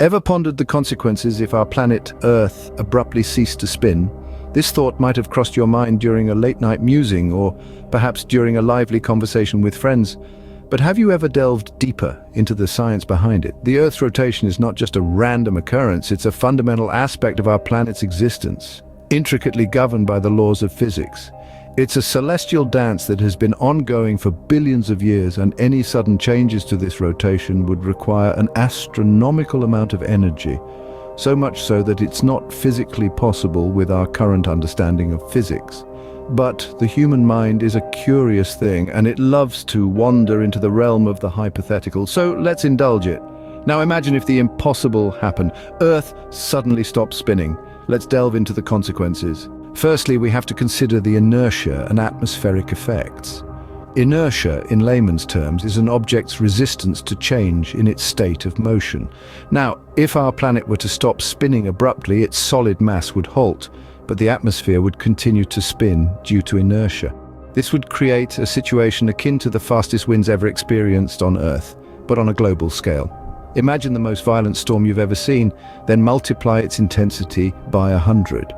Ever pondered the consequences if our planet Earth abruptly ceased to spin? This thought might have crossed your mind during a late-night musing or perhaps during a lively conversation with friends. But have you ever delved deeper into the science behind it? The Earth's rotation is not just a random occurrence, it's a fundamental aspect of our planet's existence, intricately governed by the laws of physics. It's a celestial dance that has been ongoing for billions of years, and any sudden changes to this rotation would require an astronomical amount of energy. So much so that it's not physically possible with our current understanding of physics. But the human mind is a curious thing, and it loves to wander into the realm of the hypothetical, so let's indulge it. Now imagine if the impossible happened. Earth suddenly stopped spinning. Let's delve into the consequences. Firstly, we have to consider the inertia and atmospheric effects. Inertia, in layman's terms, is an object's resistance to change in its state of motion. Now, if our planet were to stop spinning abruptly, its solid mass would halt, but the atmosphere would continue to spin due to inertia. This would create a situation akin to the fastest winds ever experienced on Earth, but on a global scale. Imagine the most violent storm you've ever seen, then multiply its intensity by 100.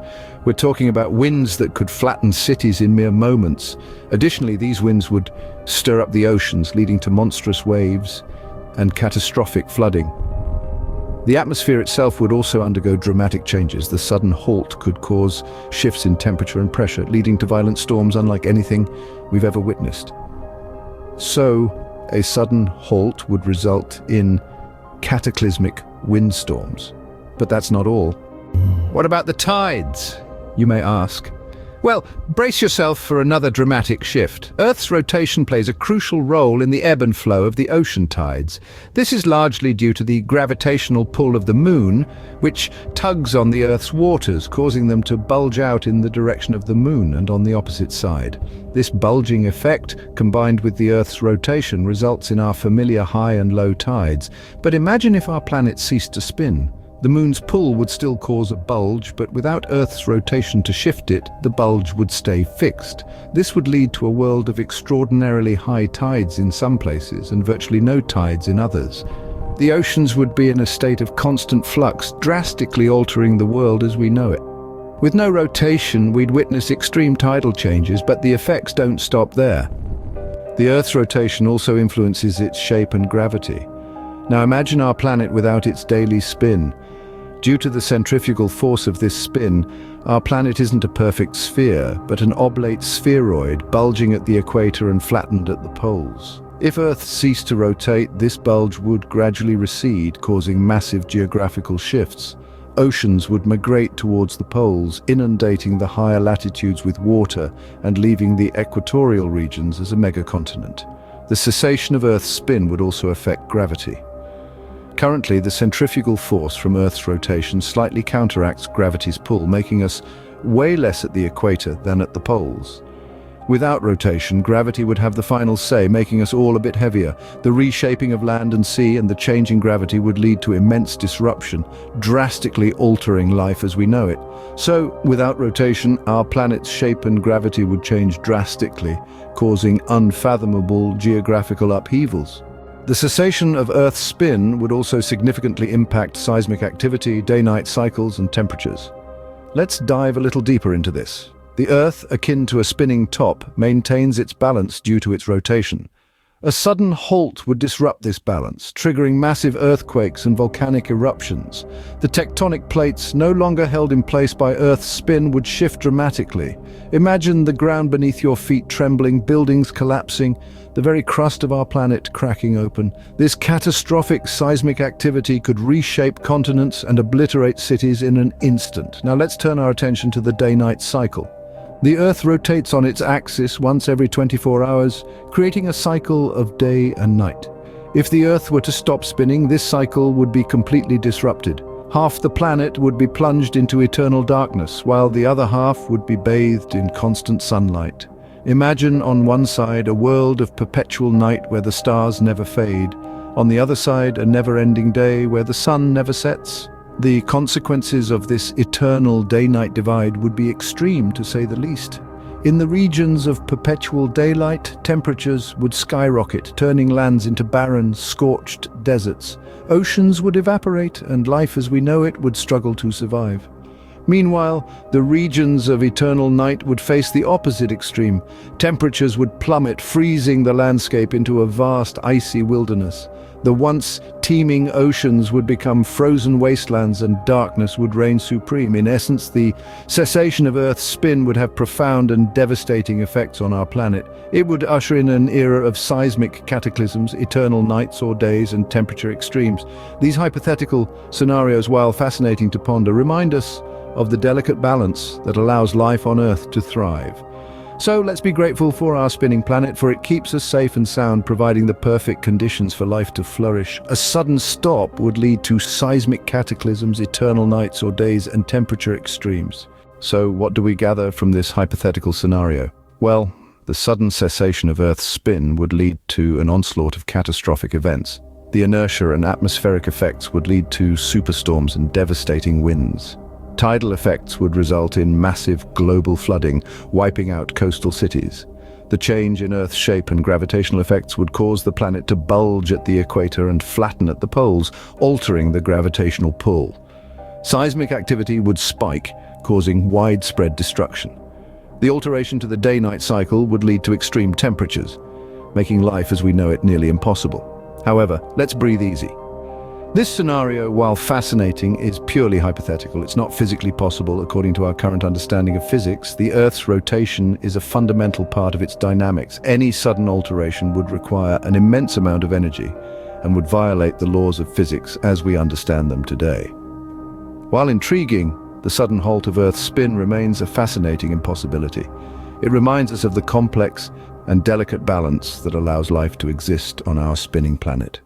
We're talking about winds that could flatten cities in mere moments. Additionally, these winds would stir up the oceans, leading to monstrous waves and catastrophic flooding. The atmosphere itself would also undergo dramatic changes. The sudden halt could cause shifts in temperature and pressure, leading to violent storms unlike anything we've ever witnessed. So, a sudden halt would result in cataclysmic windstorms. But that's not all. What about the tides, you may ask? Well, brace yourself for another dramatic shift. Earth's rotation plays a crucial role in the ebb and flow of the ocean tides. This is largely due to the gravitational pull of the moon, which tugs on the Earth's waters, causing them to bulge out in the direction of the moon and on the opposite side. This bulging effect, combined with the Earth's rotation, results in our familiar high and low tides. But imagine if our planet ceased to spin. The moon's pull would still cause a bulge, but without Earth's rotation to shift it, the bulge would stay fixed. This would lead to a world of extraordinarily high tides in some places and virtually no tides in others. The oceans would be in a state of constant flux, drastically altering the world as we know it. With no rotation, we'd witness extreme tidal changes, but the effects don't stop there. The Earth's rotation also influences its shape and gravity. Now imagine our planet without its daily spin. Due to the centrifugal force of this spin, our planet isn't a perfect sphere, but an oblate spheroid bulging at the equator and flattened at the poles. If Earth ceased to rotate, this bulge would gradually recede, causing massive geographical shifts. Oceans would migrate towards the poles, inundating the higher latitudes with water and leaving the equatorial regions as a megacontinent. The cessation of Earth's spin would also affect gravity. Currently, the centrifugal force from Earth's rotation slightly counteracts gravity's pull, making us way less at the equator than at the poles. Without rotation, gravity would have the final say, making us all a bit heavier. The reshaping of land and sea and the changing gravity would lead to immense disruption, drastically altering life as we know it. So, without rotation, our planet's shape and gravity would change drastically, causing unfathomable geographical upheavals. The cessation of Earth's spin would also significantly impact seismic activity, day-night cycles, and temperatures. Let's dive a little deeper into this. The Earth, akin to a spinning top, maintains its balance due to its rotation. A sudden halt would disrupt this balance, triggering massive earthquakes and volcanic eruptions. The tectonic plates, no longer held in place by Earth's spin, would shift dramatically. Imagine the ground beneath your feet trembling, buildings collapsing, the very crust of our planet cracking open. This catastrophic seismic activity could reshape continents and obliterate cities in an instant. Now let's turn our attention to the day-night cycle. The Earth rotates on its axis once every 24 hours, creating a cycle of day and night. If the Earth were to stop spinning, this cycle would be completely disrupted. Half the planet would be plunged into eternal darkness, while the other half would be bathed in constant sunlight. Imagine on one side a world of perpetual night where the stars never fade, on the other side a never-ending day where the sun never sets. The consequences of this eternal day-night divide would be extreme, to say the least. In the regions of perpetual daylight, temperatures would skyrocket, turning lands into barren, scorched deserts. Oceans would evaporate, and life as we know it would struggle to survive. Meanwhile, the regions of eternal night would face the opposite extreme. Temperatures would plummet, freezing the landscape into a vast, icy wilderness. The once teeming oceans would become frozen wastelands and darkness would reign supreme. In essence, the cessation of Earth's spin would have profound and devastating effects on our planet. It would usher in an era of seismic cataclysms, eternal nights or days, and temperature extremes. These hypothetical scenarios, while fascinating to ponder, remind us of the delicate balance that allows life on Earth to thrive. So let's be grateful for our spinning planet, for it keeps us safe and sound, providing the perfect conditions for life to flourish. A sudden stop would lead to seismic cataclysms, eternal nights or days, and temperature extremes. So what do we gather from this hypothetical scenario? Well, the sudden cessation of Earth's spin would lead to an onslaught of catastrophic events. The inertia and atmospheric effects would lead to superstorms and devastating winds. Tidal effects would result in massive global flooding, wiping out coastal cities. The change in Earth's shape and gravitational effects would cause the planet to bulge at the equator and flatten at the poles, altering the gravitational pull. Seismic activity would spike, causing widespread destruction. The alteration to the day-night cycle would lead to extreme temperatures, making life as we know it nearly impossible. However, let's breathe easy. This scenario, while fascinating, is purely hypothetical. It's not physically possible according to our current understanding of physics. The Earth's rotation is a fundamental part of its dynamics. Any sudden alteration would require an immense amount of energy and would violate the laws of physics as we understand them today. While intriguing, the sudden halt of Earth's spin remains a fascinating impossibility. It reminds us of the complex and delicate balance that allows life to exist on our spinning planet.